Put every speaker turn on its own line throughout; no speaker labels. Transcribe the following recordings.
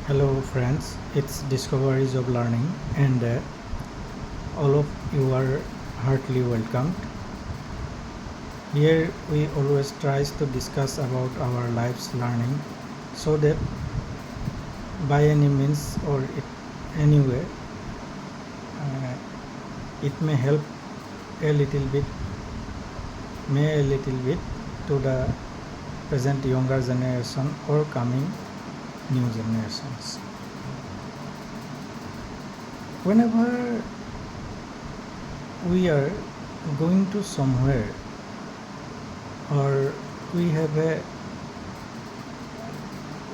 Hello friends, it's Discoveries of Learning and all of you are heartily welcomed. Here we always tries to discuss about our life's learning so that by any means or anyway uh, it may help a little bit to the present younger generation or coming new generations. Whenever we are going to somewhere or we have a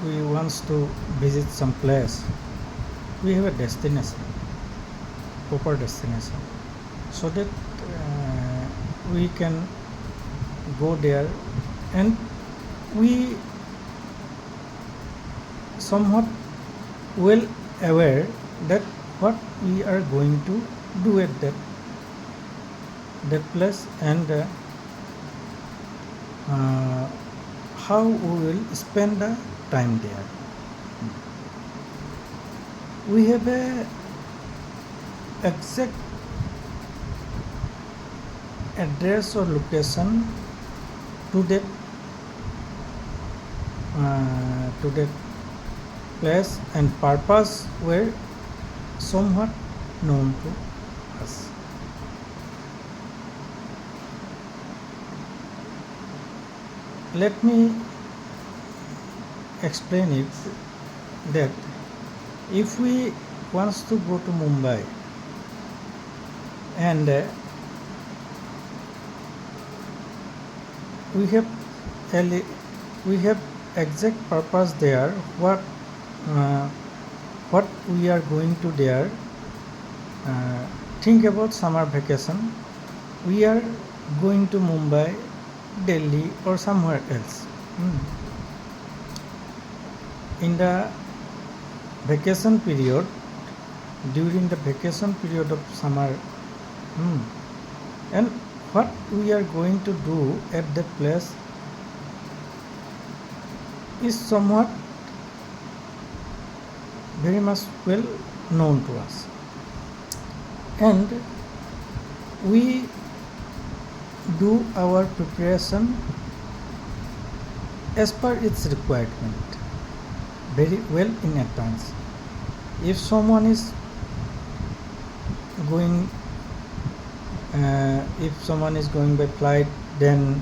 we wants to visit some place, we have a destination, proper destination, so that we can go there and we somewhat well aware that what we are going to do at that place and how we will spend the time there. We have a exact address or location to that place and purpose were somewhat known to us. Let me explain it that if we wants to go to Mumbai and we have exact purpose there, what we are going to there. Think about summer vacation. We are going to Mumbai, Delhi or somewhere else. In the vacation period, during the vacation period of summer, and what we are going to do at that place is somewhat very much well known to us, and we do our preparation as per its requirement very well in advance. If someone is going by flight, then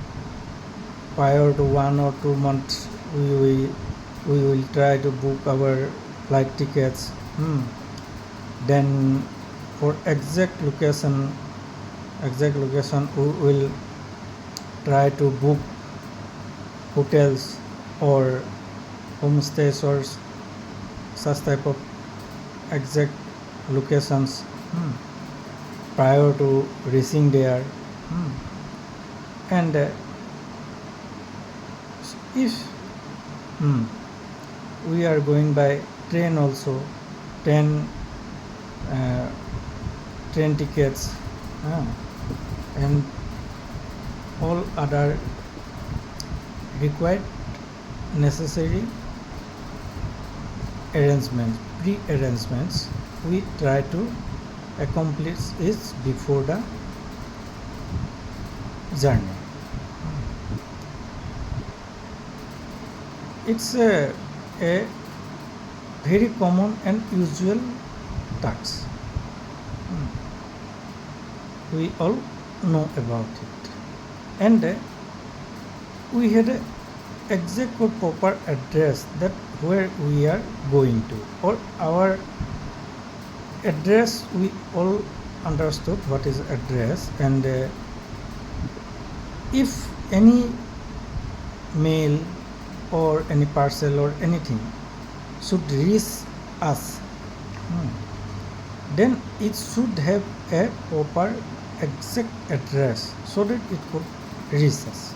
prior to 1 or 2 months we will try to book our flight tickets. Then for exact location we will try to book hotels or homestays or such type of exact locations prior to reaching there. And if we are going by train also, train tickets and all other required necessary pre-arrangements we try to accomplish it before the journey. It's a very common and usual task. We all know about it, and we had a exact or proper address that where we are going to, or our address. We all understood what is address, and if any mail or any parcel or anything should reach us, then it should have a proper exact address so that it could reach us.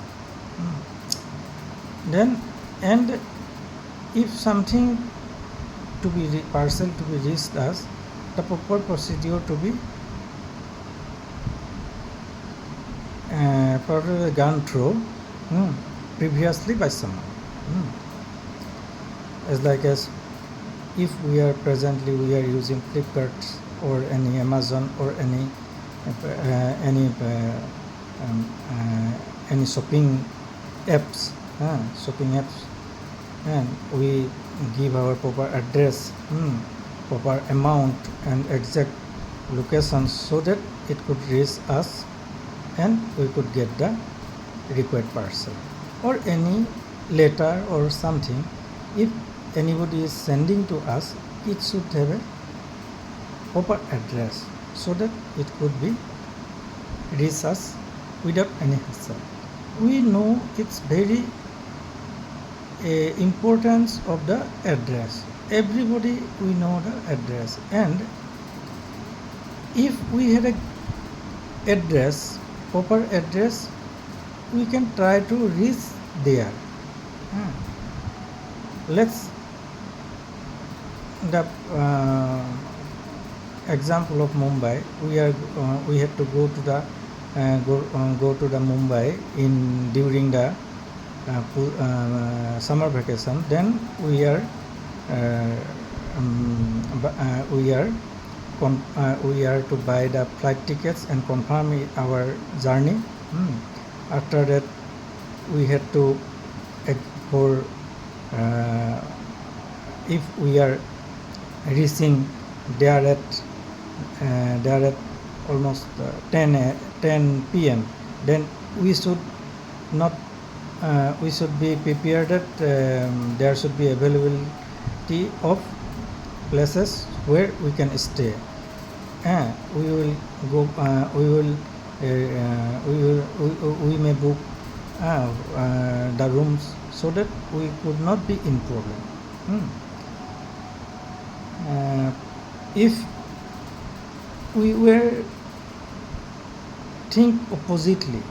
Then, and if something to be parcel to be reached us, the proper procedure to be probably gone through previously by someone. As like as if we are presently we are using Flipkart or any Amazon or any any any shopping apps, and we give our proper address, proper amount and exact location so that it could reach us and we could get the required parcel or any letter or something. If anybody is sending to us, it should have a proper address so that it could be reach us without any hassle. We know it's very importance of the address. Everybody we know the address, and if we had a address, proper address, we can try to reach there. Let's the example of Mumbai. We have to go to the go to the Mumbai in during the summer vacation. Then we are we are to buy the flight tickets and confirm our journey. After that, we had to for if we are reaching there at almost 10 p.m. then we should not we should be prepared that there should be availability of places where we can stay. We will go. We may book the rooms so that we could not be in problem. If we were think oppositely,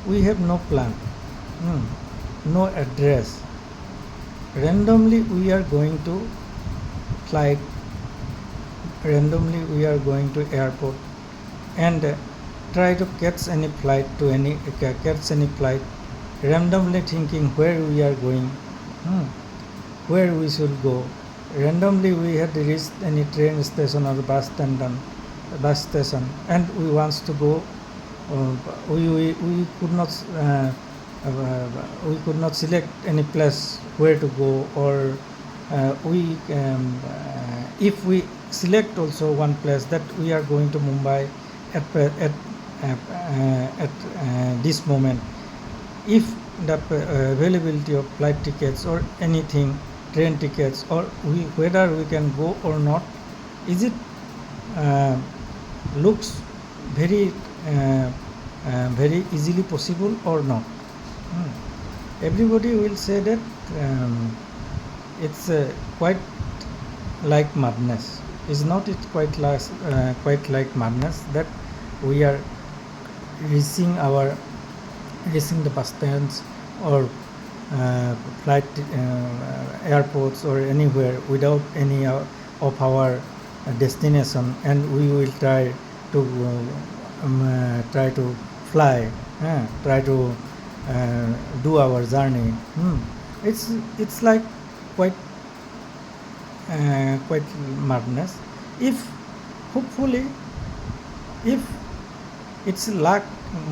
we have no plan, no address. Randomly we are going to flight. Randomly we are going to airport and try to catch any flight randomly thinking where we are going, where we should go. Randomly we had reached any train station or bus station, and we wants to go. We could not select any place where to go, or if we select also one place that we are going to Mumbai at this moment, if the availability of flight tickets or anything, train tickets, or whether we can go or not, is it looks very very easily possible or not. Everybody will say that it's quite like madness. Is not it quite like madness that we are reaching the bus stands or flight airports or anywhere without any of our destination, and we will try to fly, try to do our journey. It's like quite madness. If hopefully, if it's luck,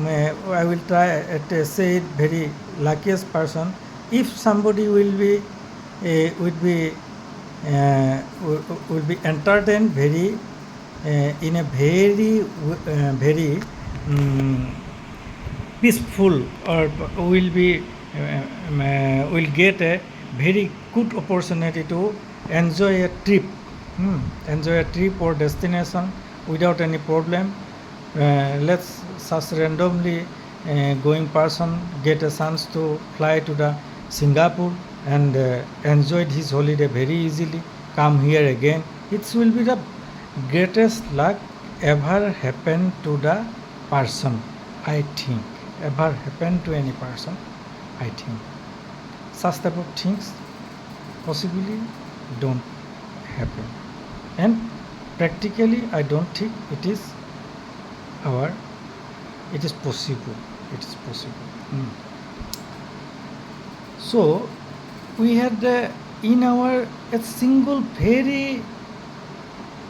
I will try to say it very luckiest person. If somebody will be entertained very in a very peaceful, or will get a very good opportunity to enjoy a trip, or destination without any problem. Let's such randomly going person get a chance to fly to the Singapore and enjoyed his holiday very easily, come here again. It will be the greatest luck ever happened to the person, I think. Ever happened to any person, I think. Such type of things possibly don't happen, and practically I don't think it is possible. So we had in our a single very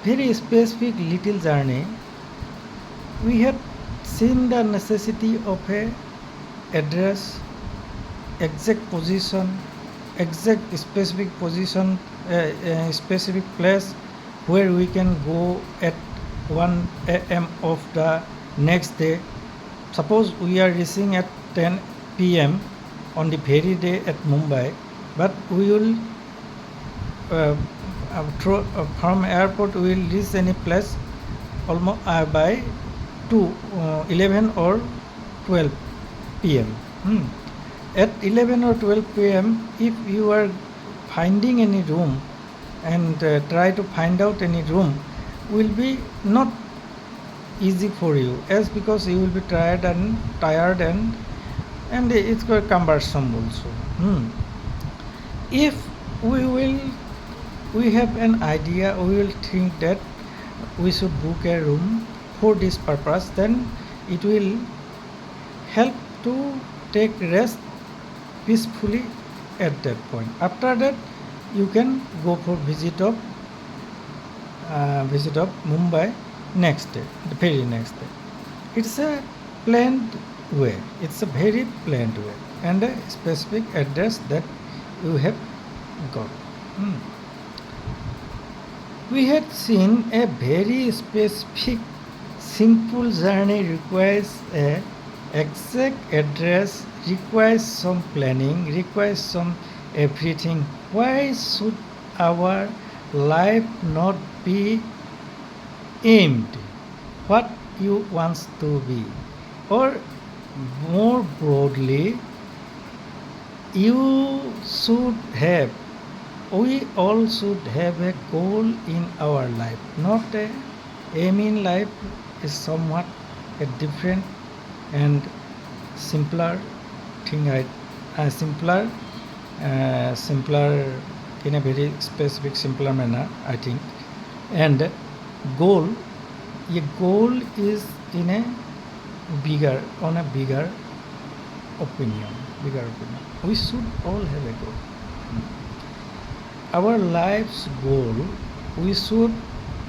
very specific little journey, we had seen the necessity of a address, exact position, exact specific position, specific place where we can go at 1 a.m. of the next day. Suppose we are reaching at 10 p.m. on the very day at Mumbai, but we will from airport we will reach any place almost by 11 or 12 p.m. At 11 or 12 p.m. if you are finding any room and try to find out any room will be not easy for you, as because you will be tired and it's quite cumbersome also. If we have an idea, we will think that we should book a room for this purpose, then it will help to take rest peacefully at that point. After that you can go for visit of Mumbai next day, the very next day. It's a planned way, it's a very planned way and a specific address that you have got. We had seen a very specific simple journey requires a exact address, requires some planning, requires some everything. Why should our life not be aimed what you want to be? Or more broadly, you should have, we all should have a goal in our life, not a aim in life is somewhat a different and simpler thing, simpler in a very specific simpler manner, I think. And goal, a goal is in a bigger opinion. We should all have a goal. Our life's goal, we should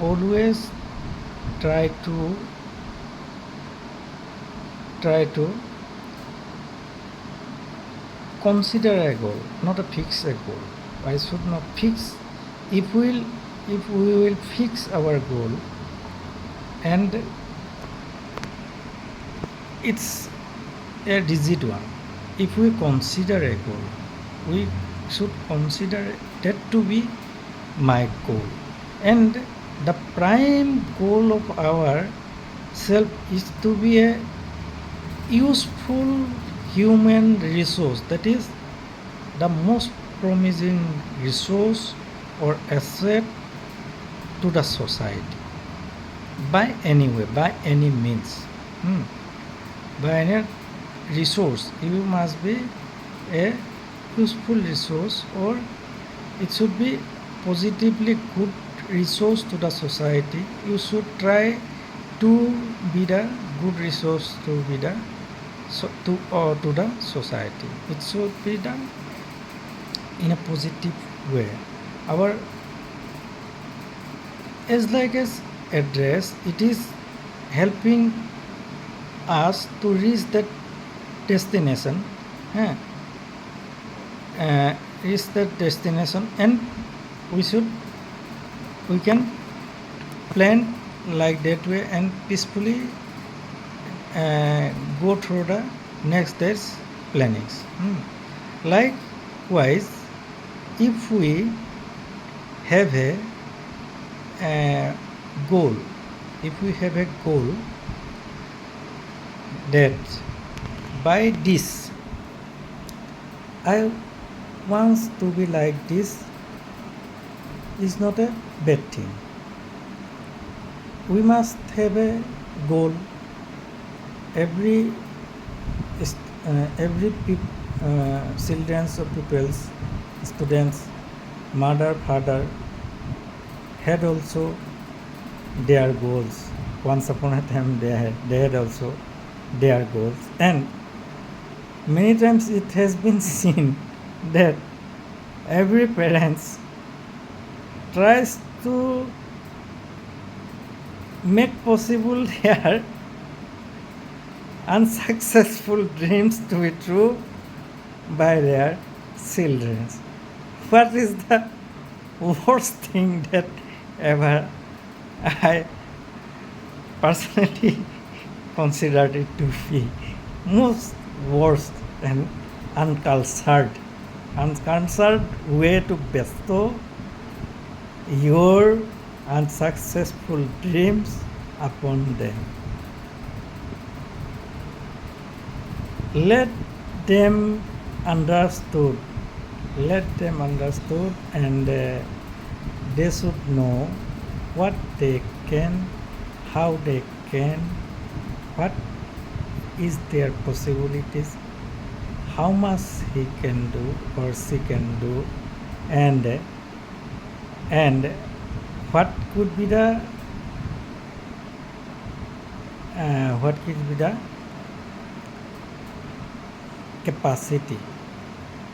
always try to consider a goal, not a fix a goal. I should not fix. If we will fix our goal, and it's a rigid one. If we consider a goal, we should consider that to be my goal. And the prime goal of our self is to be a useful human resource, that is the most promising resource or asset to the society by any way, by any means. By any resource, you must be a useful resource, or it should be positively good resource to the society. You should try to be the good resource to be the to the society. It should be done in a positive way. Our as address, it is helping us to reach that destination, reach that destination, and we can plan like that way and peacefully go through the next day's plannings. Likewise, if we have a goal, that by this I want to be like this, is not a bad thing. We must have a goal. Every children's or pupils, students, mother, father had also their goals. Once upon a time they had also their goals, and many times it has been seen that every parents tries to make possible their unsuccessful dreams to be true by their children. What is the worst thing that ever I personally considered it to be most worst and uncultured way to bestow your unsuccessful dreams upon them. Let them understood and they should know what they can, how they can, what is their possibilities, how much he can do or she can do, and what could be the capacity,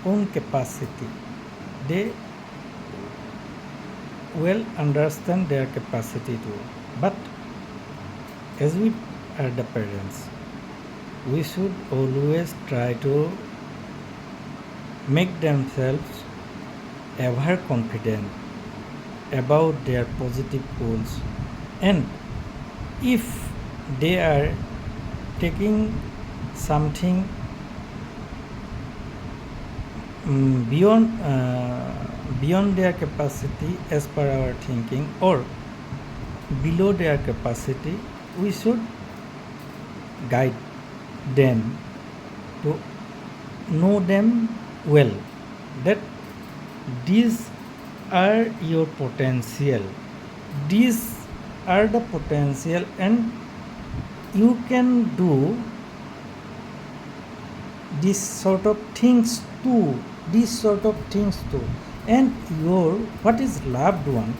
own capacity. They will understand their capacity too. But as we are the parents, we should always try to make themselves ever confident about their positive goals, and if they are taking something beyond their capacity as per our thinking, or below their capacity, we should guide them to know them well, that these are your potential, these are the potential, and you can do these sort of things too, and your what is loved one,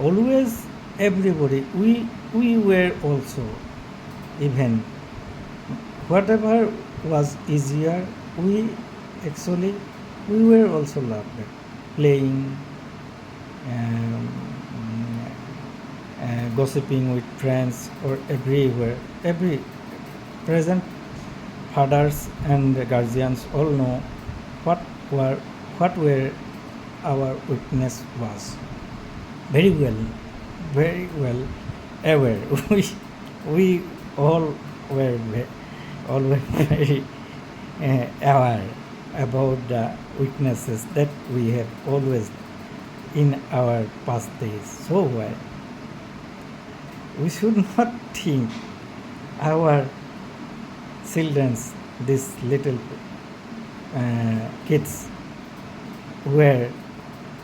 always everybody, we were also, even whatever was easier, we were also loved, like playing, gossiping with friends, or everywhere. Every present fathers and guardians all know what were our weakness was very well aware. we all were always very aware about the weaknesses that we have always in our past days. So why we should not think our children's, these little kids, were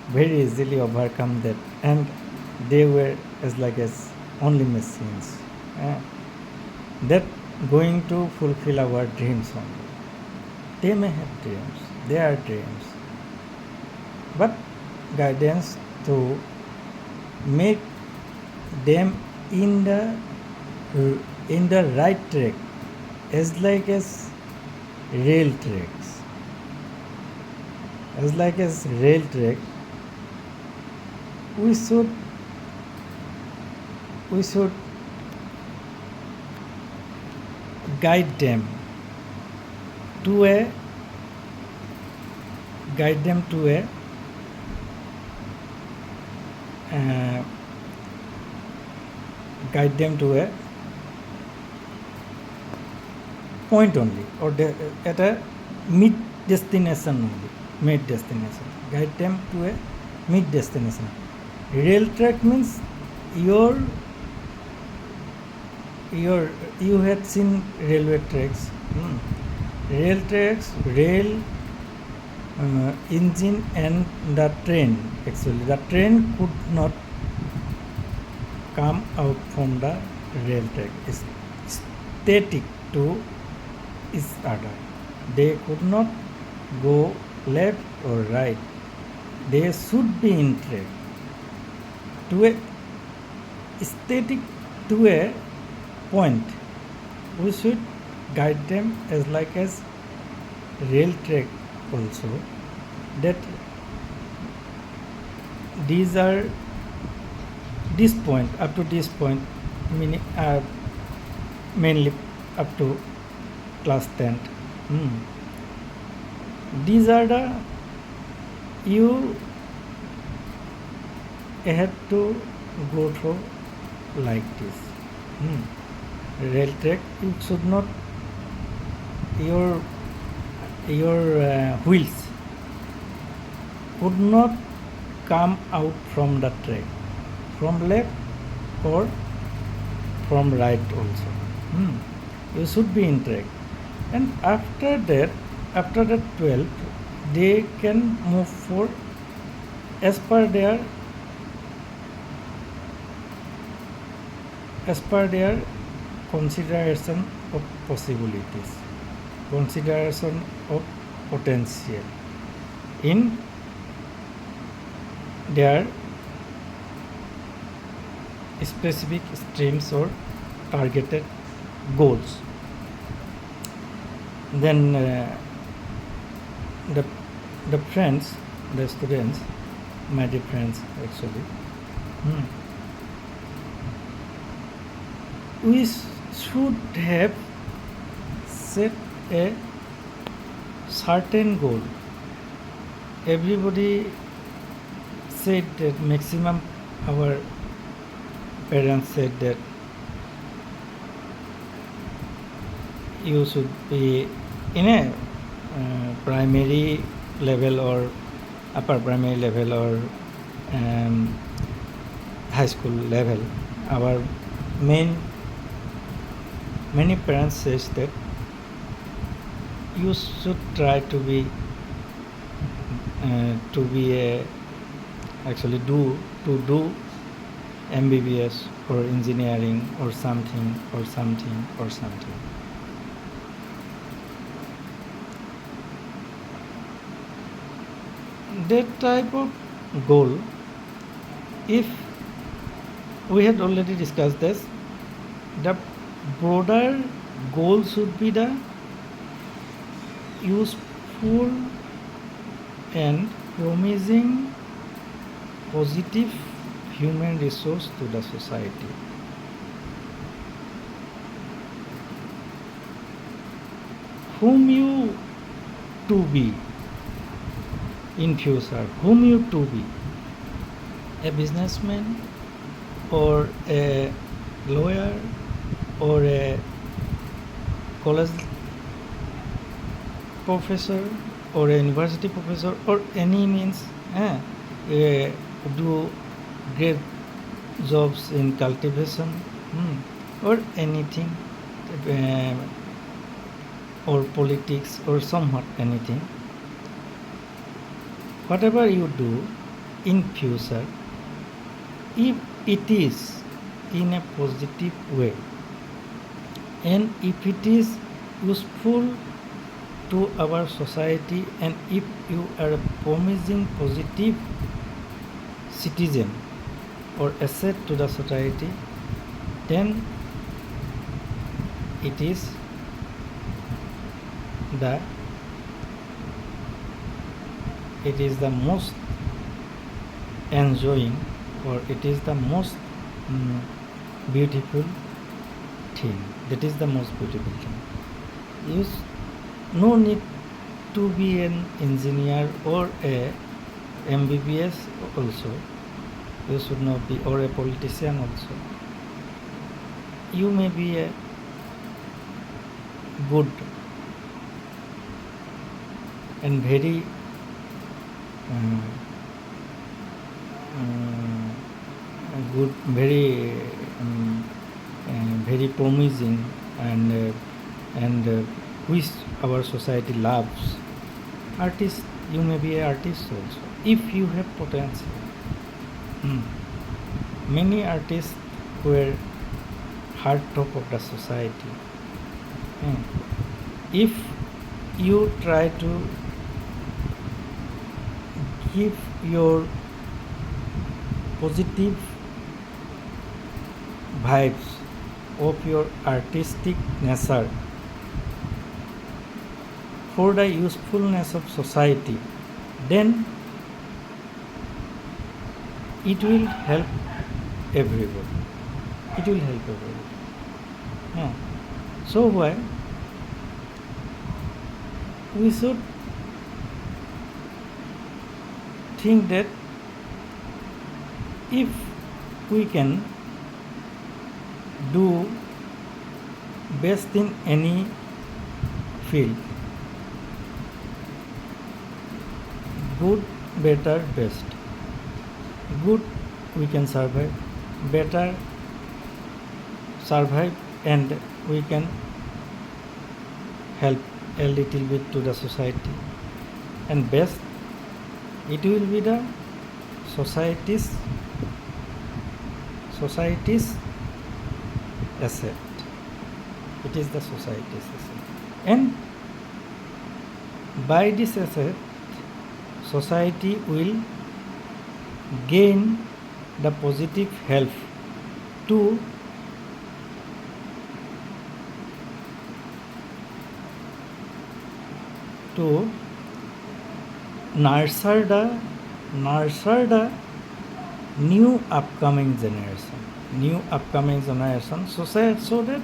very easily overcome that, and they were as only machines that going to fulfill our dreams only. They may have dreams, they are dreams, but guidance to make them in the right track, as rail tracks, we should guide them to a point only, or at a mid destination only. Guide them to a mid destination. Rail track means you had seen railway tracks. Rail tracks, engine, and the train. Actually, the train could not come out from the rail track. It's static to each other. They could not go left or right. They should be in track. To a static to a point, we should guide them as rail track also, that these are this point up to this point, meaning mainly up to class 10. These are the you have to go through like this. Rail track, you should not your wheels would not come out from the track from left or from right also. You should be in track, and after that 12 they can move for as per their consideration of possibilities, consideration of potential in their specific streams or targeted goals. Then the friends, the students, my dear friends, actually, we should have set a certain goal. Everybody said that maximum our parents said that you should be in a primary level or upper primary level or high school level. Our many parents says that you should try to be actually do MBBS or engineering or something. That type of goal, if we had already discussed this, the broader goal should be the useful and promising positive human resource to the society. Whom you to be in future, whom you to be, a businessman or a lawyer or a college professor or a university professor or any means do great jobs in cultivation or anything or politics or somewhat anything. Whatever you do in future, if it is in a positive way and if it is useful to our society and if you are a promising positive citizen or asset to the society, then it is the most enjoying or it is the most beautiful thing. That is the most beautiful thing. No need to be an engineer or a MBBS also. You should not be, or a politician also. You may be a good and very good, very promising and which our society loves. Artist, you may be an artist also if you have potential. Many artists were heart top of the society. If you try to give your positive vibes of your artistic nature for the usefulness of society, then it will help everybody. It will help everybody. Yeah. So why we should think that if we can do best in any field, good, better, best. Good, we can survive. Better, survive, and we can help a little bit to the society. And best, it will be the society's asset. It is the society's asset. And by this asset, society will gain the positive help to nurture the new upcoming generation, so that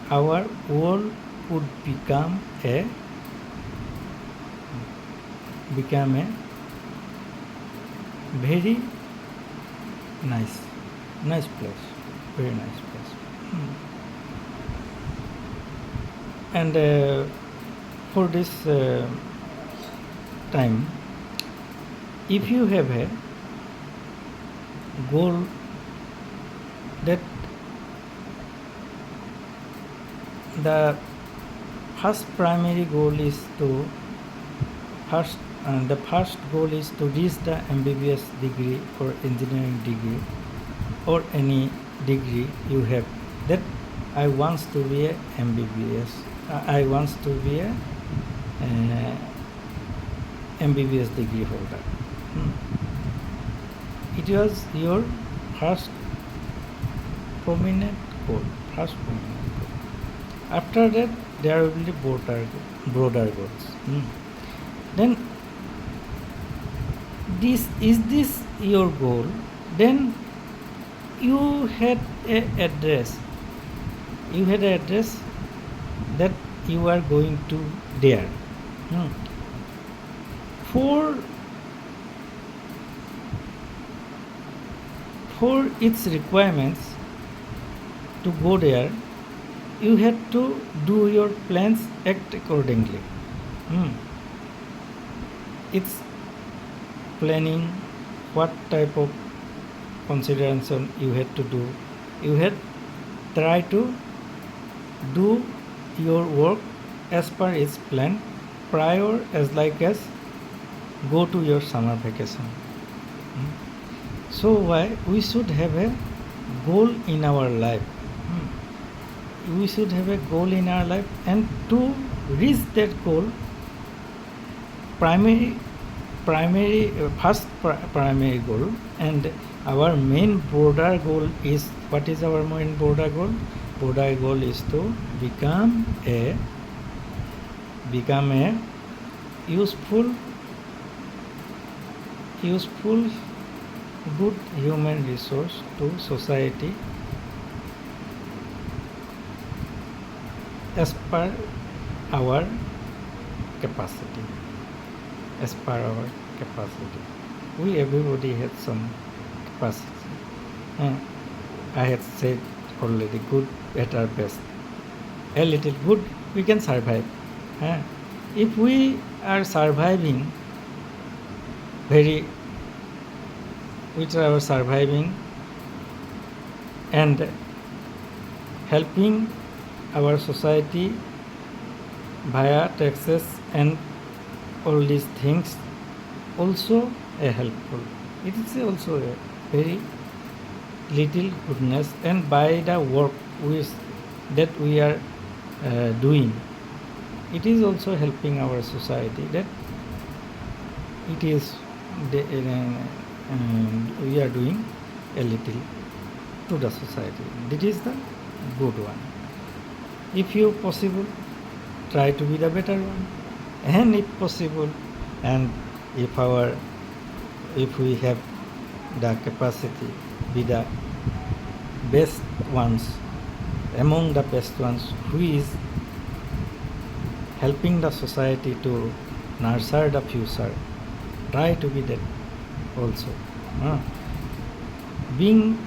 our world would become a very nice place, very nice place. And for this time, if you have a goal that the first goal is to reach the MBBS degree or engineering degree or any degree you have, that I want to be a MBBS, I want to be a MBBS degree holder. It was your first prominent goal. After that, there will be broader goals. Then, is this your goal? Then you had an address. You had an address that you are going to there. For its requirements to go there, you had to do your plans, act accordingly. It's planning, what type of consideration you had to do. You had try to do your work as per its plan prior, as go to your summer vacation. So why we should have a goal in our life. We should have a goal in our life, and to reach that goal, first primary goal, and our main broader goal is, what is our main broader goal? Broader goal is to become a useful good human resource to society as per our capacity. We everybody has some capacity. I had said already, good, better, best. A little good, we can survive. If we are surviving and helping our society via taxes and all these things, also a helpful. It is also a very little goodness, and by the work that we are doing, it is also helping our society, that it is we are doing a little to the society. This is the good one. If you possible, try to be the better one, and if possible, and if we have the capacity, be the best ones, among the best ones, who is helping the society to nurture the future. Try to be that also. Being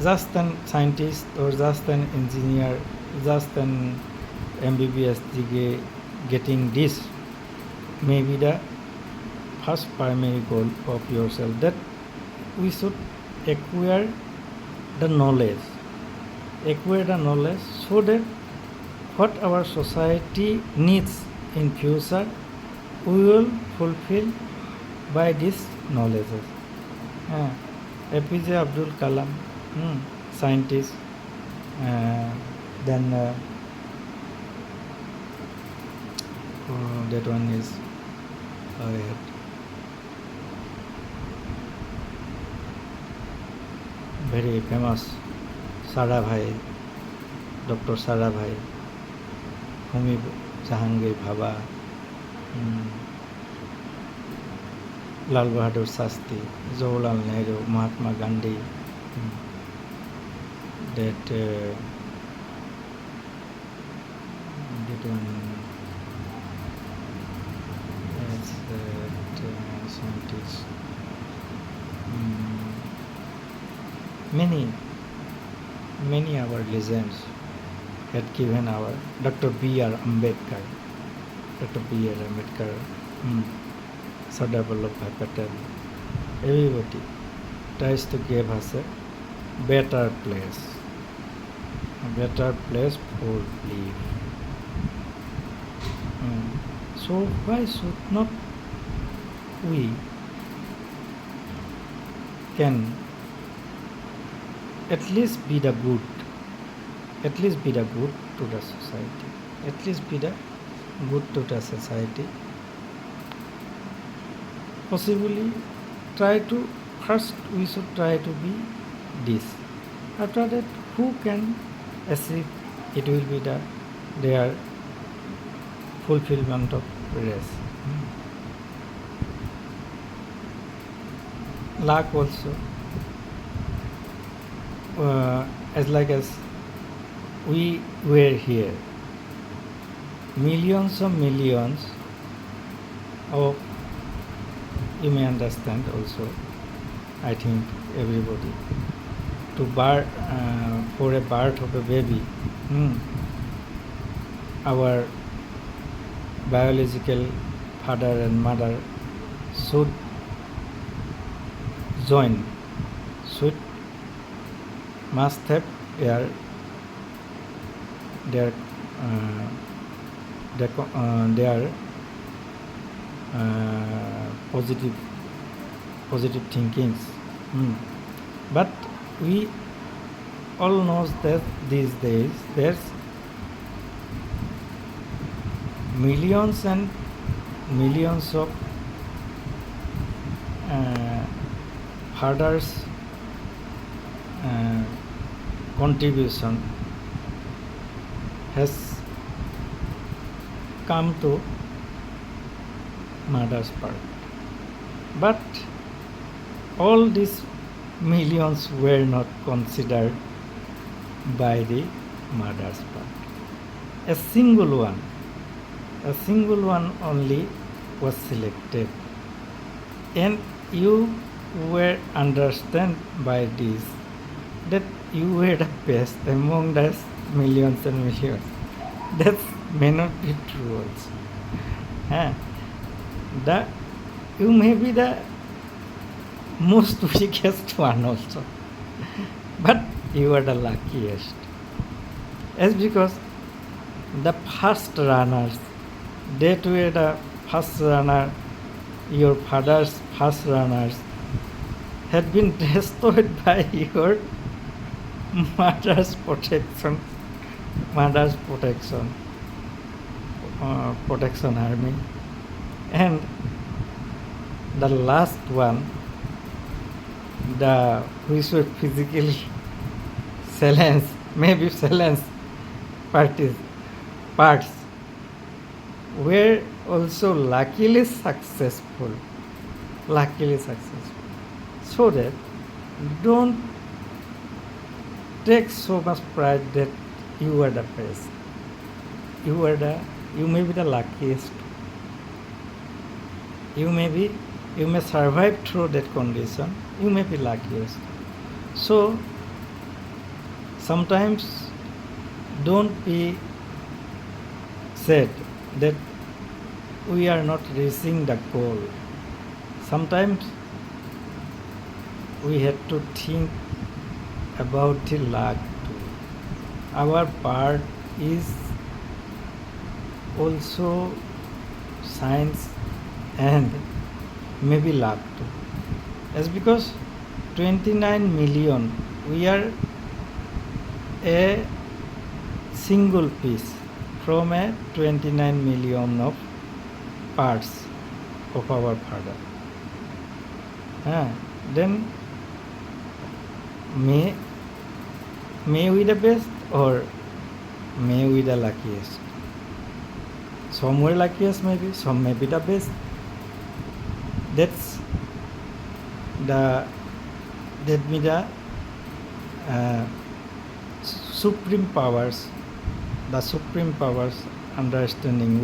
just an scientist or just an engineer, just an MBBS degree, getting this may be the first primary goal of yourself, that we should acquire the knowledge so that what our society needs in future we will fulfill by this knowledge. APJ Abdul Kalam, scientist, then that one is very famous Sarabhai, Dr. Sarabhai, Homi Jahangir Bhabha, Lal Bahadur Shastri, Jawaharlal Nehru, Mahatma Gandhi, that one is scientist. Many our legends had given our Dr. B.R. Ambedkar, Sardar Vallabhbhai Patel, everybody tries to give us a better place for life. So why should not we can at least be the good to the society, possibly we should try to be this. After that, who can achieve, it will be their fulfillment of rest. Luck also, as we were here, millions of, you may understand also, I think everybody, for a birth of a baby, our biological father and mother should must have their positive thinkings. But we all knows that these days there's millions and millions of fathers' contribution has come to mother's part. But all these millions were not considered by the mother's part. A single one only was selected, and you were understand by this that you were the best among the millions and millions. That may not be true also. You may be the most weakest one also, but you are the luckiest. As because the first runners, that were the first runner, your father's first runners, had been destroyed by your mother's protection army, and the last one, which were physically silenced, maybe silenced parts, were also luckily successful. So that don't take so much pride that you are the best. You may be the luckiest. You may survive through that condition. You may be luckiest. So sometimes don't be sad that we are not reaching the goal. Sometimes we have to think about the luck too. Our part is also science and maybe luck too. As because 29 million, we are a single piece from a 29 million of parts of our father. Then may we the best or may we the luckiest. Some were luckiest maybe, some may be the best. That's the supreme powers, understanding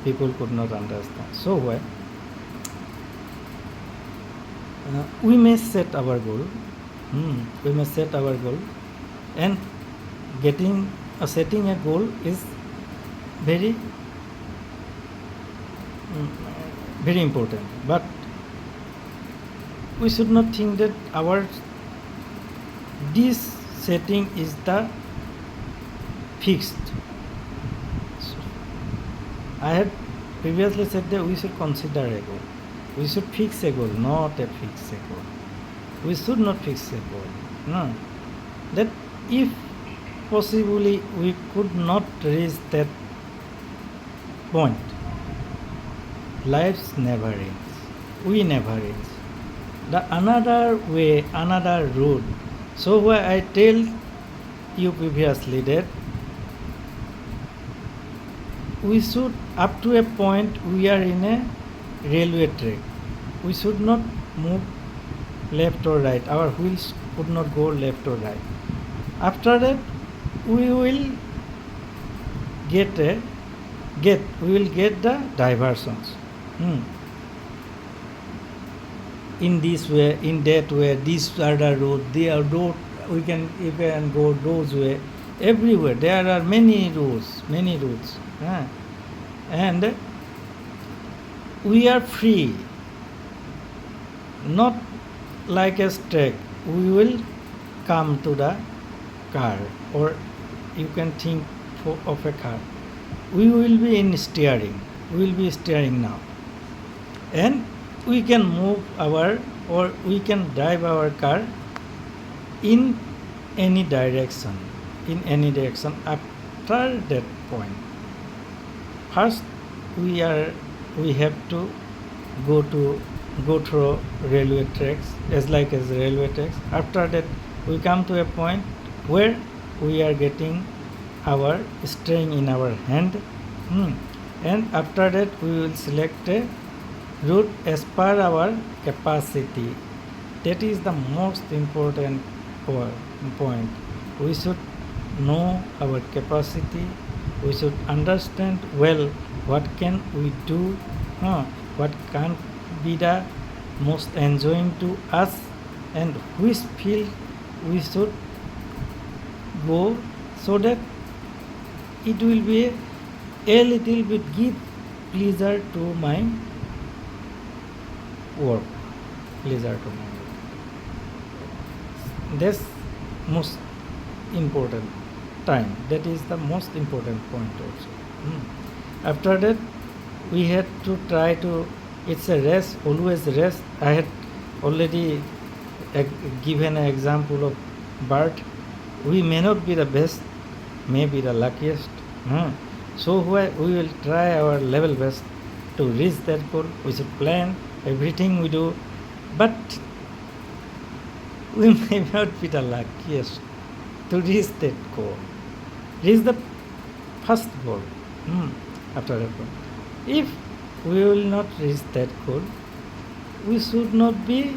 people could not understand. So we may set our goal. And setting a goal is very very important. But we should not think that this setting is the fixed. So I had previously said that we should consider a goal. We should fix a goal, not a fix a goal. We should not fix a goal. No. That if possibly we could not reach that point, life never ends. We never ends. The another way, another route. So why I tell you previously that we should, up to a point, we are in a railway track. We should not move left or right. Our wheels could not go left or right. After that, we will get the diversions. In this way, in that way, these are the road. They are road. You can go those way. Everywhere there are many roads. And we are free. Not like a track. We will come to the car, or you can think of a car. We will be in steering. We will be steering now, and we can move or we can drive our car in any direction. After that point, first we have to go through railway tracks, as railway tracks. After that, we come to a point where we are getting our steering in our hand, and after that we will select a route as per our capacity. That is the most important point. We should know our capacity. We should understand well what can we do, what can be the most enjoying to us, and which field we should go, so that it will be a little bit give pleasure to my work. That's most important time. That is the most important point also. After that, we had to try to, it's a race, always race. I had already given an example of bird. We may not be the best, may be the luckiest. So we will try our level best to reach that goal. We should plan everything we do, but we may not be the luckiest to reach that goal. Reach the first goal. After that goal, if we will not reach that goal, we should not be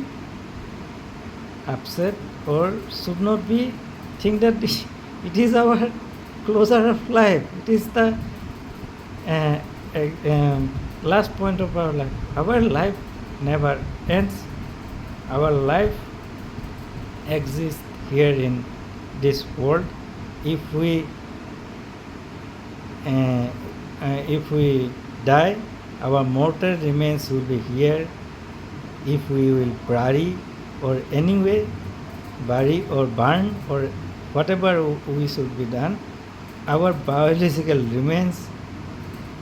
upset or should not be think that it is our closure of life. It is the uh, last point of our life. Our life never ends. Our life exists here in this world. If we uh, if we die, our mortal remains will be here. If we will bury or anyway bury or burn or whatever we should be done, our biological remains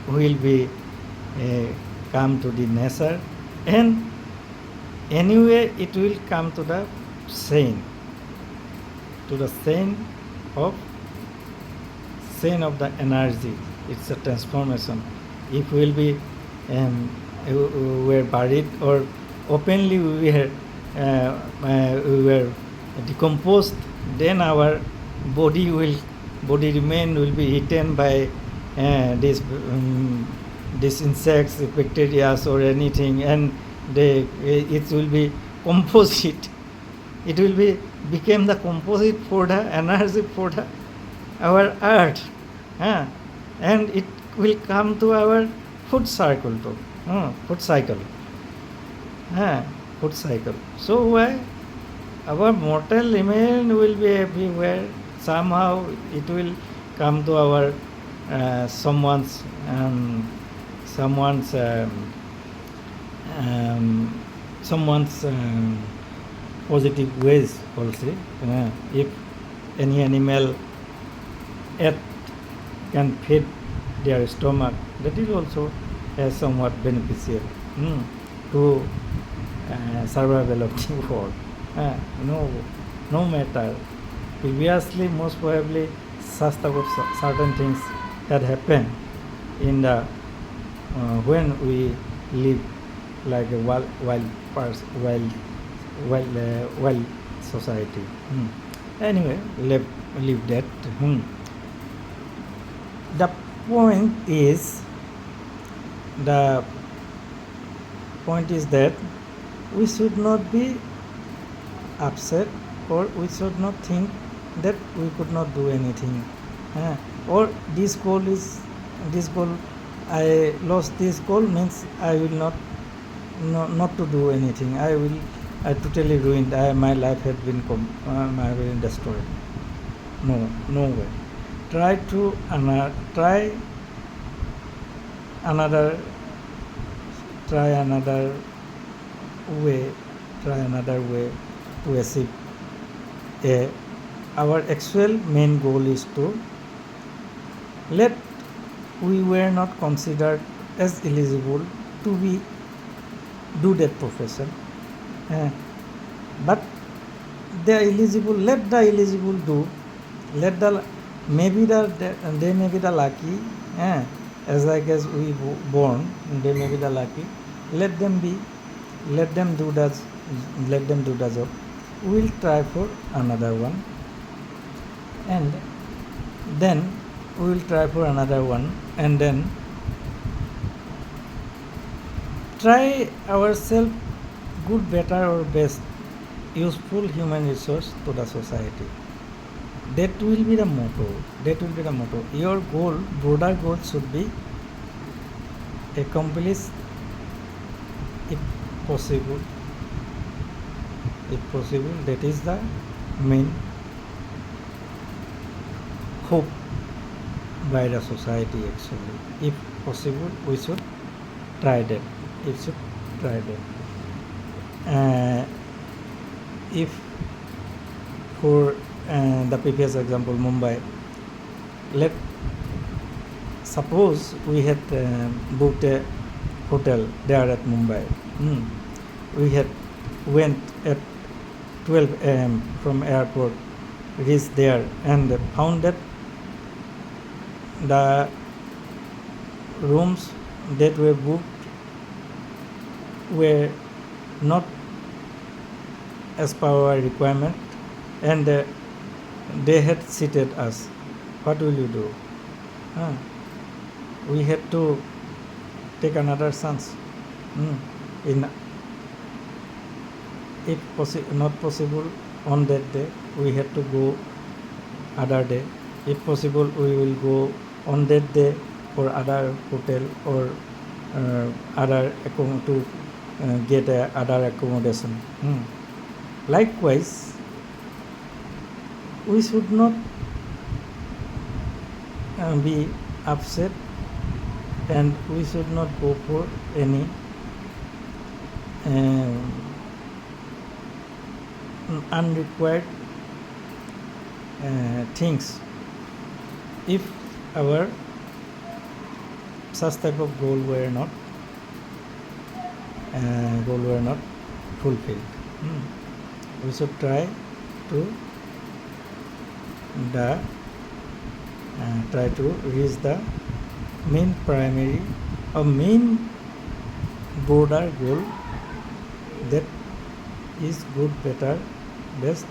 will be come to the nature, and anyway it will come to the scene of the energy. It's a transformation. If we will be we were buried or openly we were decomposed, then our body remain will be eaten by these insects, bacteria or anything, and it will be composite. It will be became the composite for the energy for the our earth, and it will come to our food cycle too. Food cycle. Food cycle. So why our mortal remain will be everywhere. Somehow it will come to our someone's someone's um, someone's positive ways also. If any animal ate can feed their stomach, that is also somewhat beneficial to survival of the world. No matter previously, most probably such type of certain things had happened in the when we live like a wild society. Anyway, leave that. The point is the point is that we should not be upset, or we should not think that we could not do anything, or this goal I lost. This goal means I will not to do anything. I totally ruined. My life had been destroyed. No way. Try another way to achieve our actual main goal is to let we were not considered as eligible to be do that profession, but they are eligible. Let the eligible do. Let the maybe they may be the lucky, as like as we born, they may be the lucky. Let them do the job. We'll try for another one, and then we will try for another one, and then try ourselves good, better or best useful human resource to the society. That will be the motto. Your goal, broader goal, should be accomplished if possible. That is the main hope by the society actually. If possible, we should try that. If for the previous example, Mumbai, suppose we had booked a hotel there at Mumbai. We had went at 12 a.m. from airport, reached there, and found that the rooms that were booked were not as per our requirement, and they had seated us. What will you do? We had to take another chance. if not possible on that day, we have to go other day. If possible, we will go on that day for other hotel or other to get other accommodation. Likewise, we should not be upset, and we should not go for any unrequired things if our such type of goal were not fulfilled. We should try to reach the main primary or main broader goal, that is good, better, best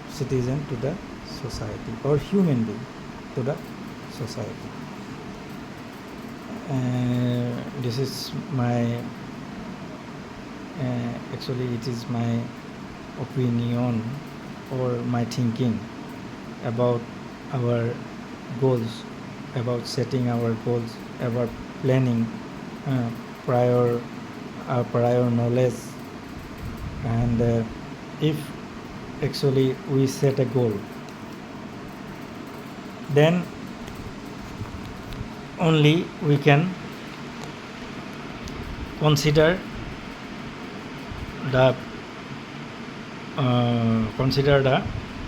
citizen to the society or human being to the society. This is my actually it is my opinion or my thinking about our goals, about setting our goals, about planning prior knowledge, and if actually we set a goal, then only we can consider the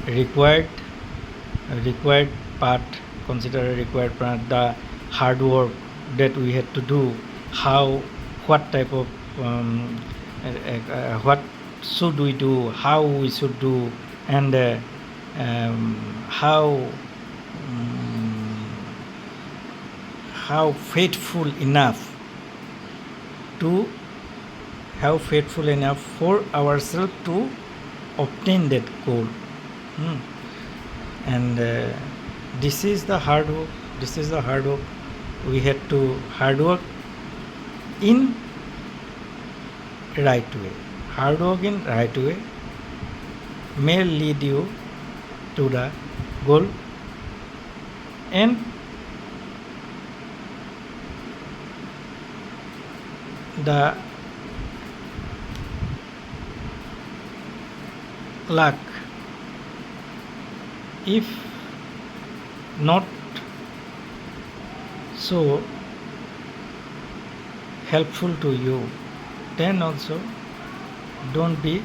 required part, the hard work that we had to do, what type of what should we do, how we should do, and how faithful enough for ourselves to obtain that goal. And this is the hard work. We had to hard work in right way. Hard work in right way may lead you to the goal, and the luck, if not so helpful to you, then also don't be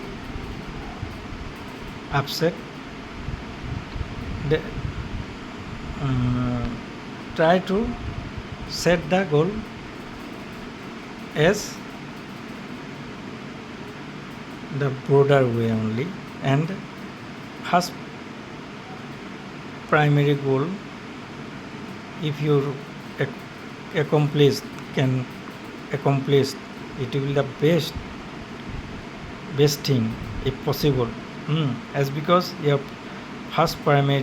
upset. Try to set the goal as the broader way only, and first primary goal, if you can accomplish, it will be the best thing if possible, as because your first primary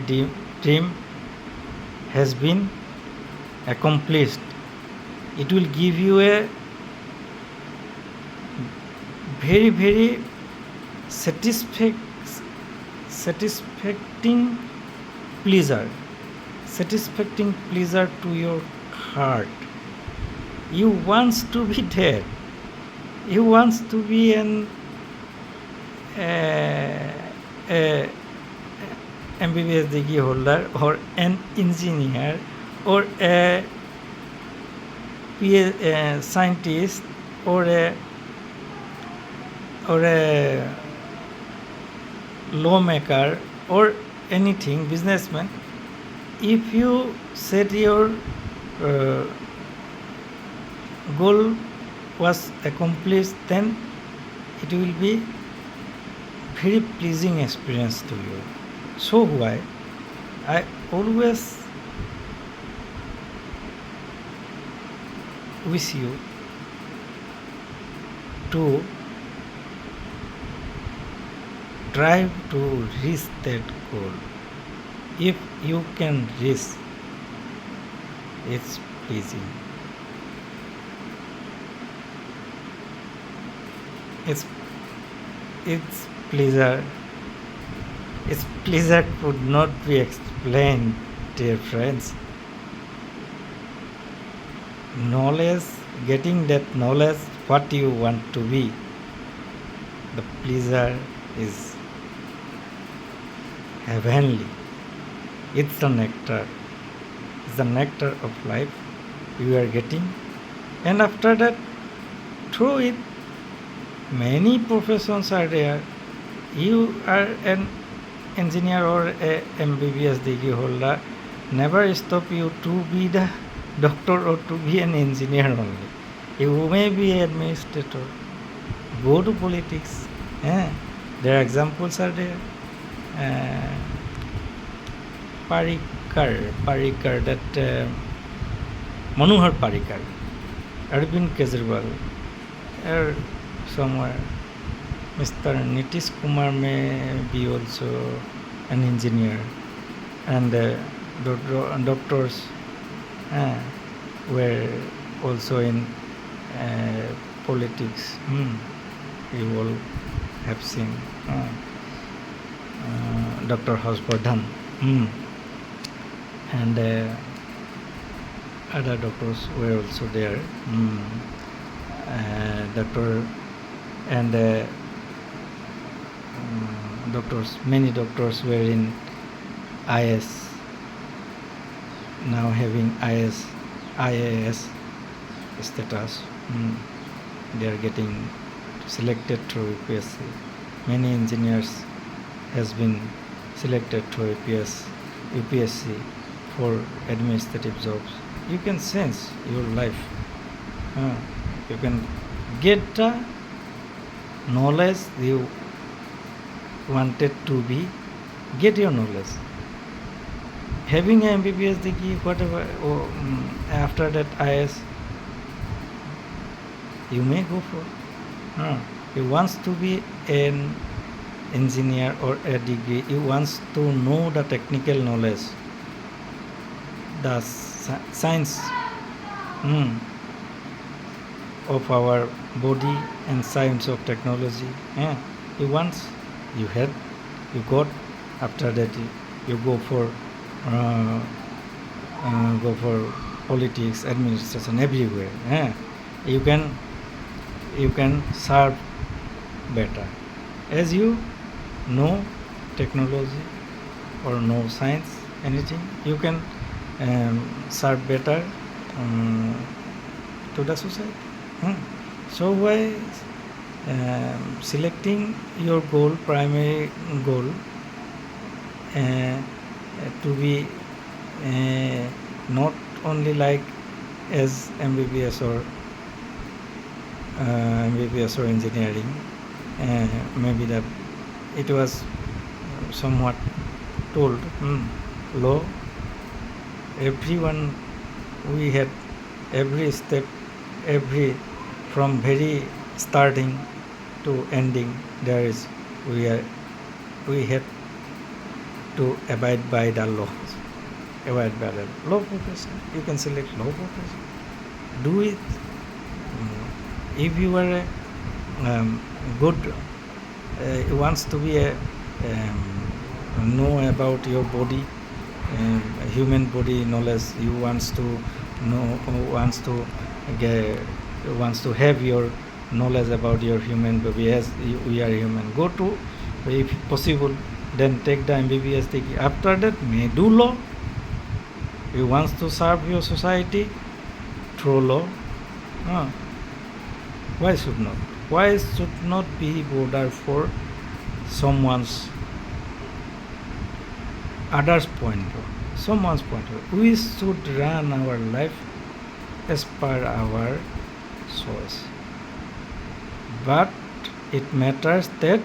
dream has been accomplished. It will give you a very, very satisfying pleasure to your heart. You want to be there. You want to be an MBBS degree holder, or an engineer, or a scientist, or a lawmaker, or anything, businessman. If you set your goal was accomplished, then it will be very pleasing experience to you. So why I always wish you to try to reach that goal. If you can reach, it's pleasing. Its its pleasure its pleasure could not be explained, dear friends. Knowledge, getting that knowledge, what you want to be, the pleasure is heavenly. It's the nectar. It's the nectar of life you are getting. And after that, through it, many professions are there. You are an engineer or a MBBS degree holder. Never stop you to be the doctor or to be an engineer only. You may be an administrator. Go to politics. There are examples are there. Parikar, that Manohar Parikar, Arvind Kejriwal, or somewhere. Mr. Nitish Kumar may be also an engineer, and doctors were also in politics. You all have seen Dr. Harshvardhan, and other doctors were also there. Doctor and doctors, many doctors were in IS, now having IAS status. They are getting selected through UPSC. Many engineers has been selected through UPSC for administrative jobs. You can sense your life. You can get the knowledge you wanted to be. Get your knowledge. Having an MBBS degree, whatever, after that IS, you may go for. You want to be an engineer or a degree, you want to know the technical knowledge, the science of our body and science of technology. You got. After that you go for politics, administration, everywhere. You can serve better as you know technology or know science, anything. You can serve better to the society. So why selecting your goal, primary goal, to be not only like as MBBS or engineering. Maybe that it was somewhat told low. Everyone, we had every step, from very starting to ending, there is we had to abide by the law. Abide by the law profession. You can select law profession. Do it. If you are a good, wants to be a know about your body, human body knowledge. You wants to know, wants to have your knowledge about your human body as we are human. Go to, if possible, then take the MBBS degree. After that, may do law. You wants to serve your society through law. Why should not? Why should not be border for someone's others' point of view? Someone's point of view. We should run our life as per our choice. But it matters that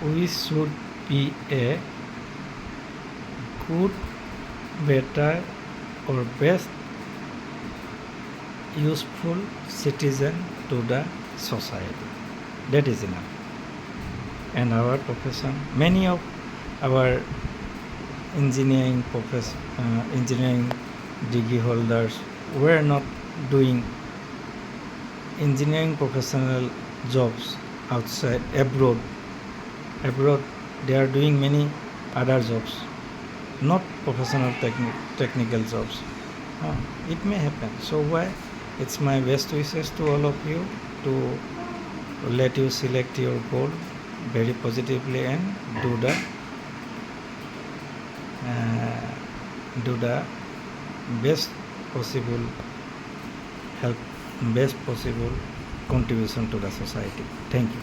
we should be a good, better, or best useful citizen to the society. That is enough. And our profession, many of our engineering degree holders were not doing engineering professional jobs outside abroad. They are doing many other jobs, not professional technical jobs. It may happen. So why? It's my best wishes to all of you to let you select your goal very positively and do the best possible help, best possible contribution to the society. Thank you.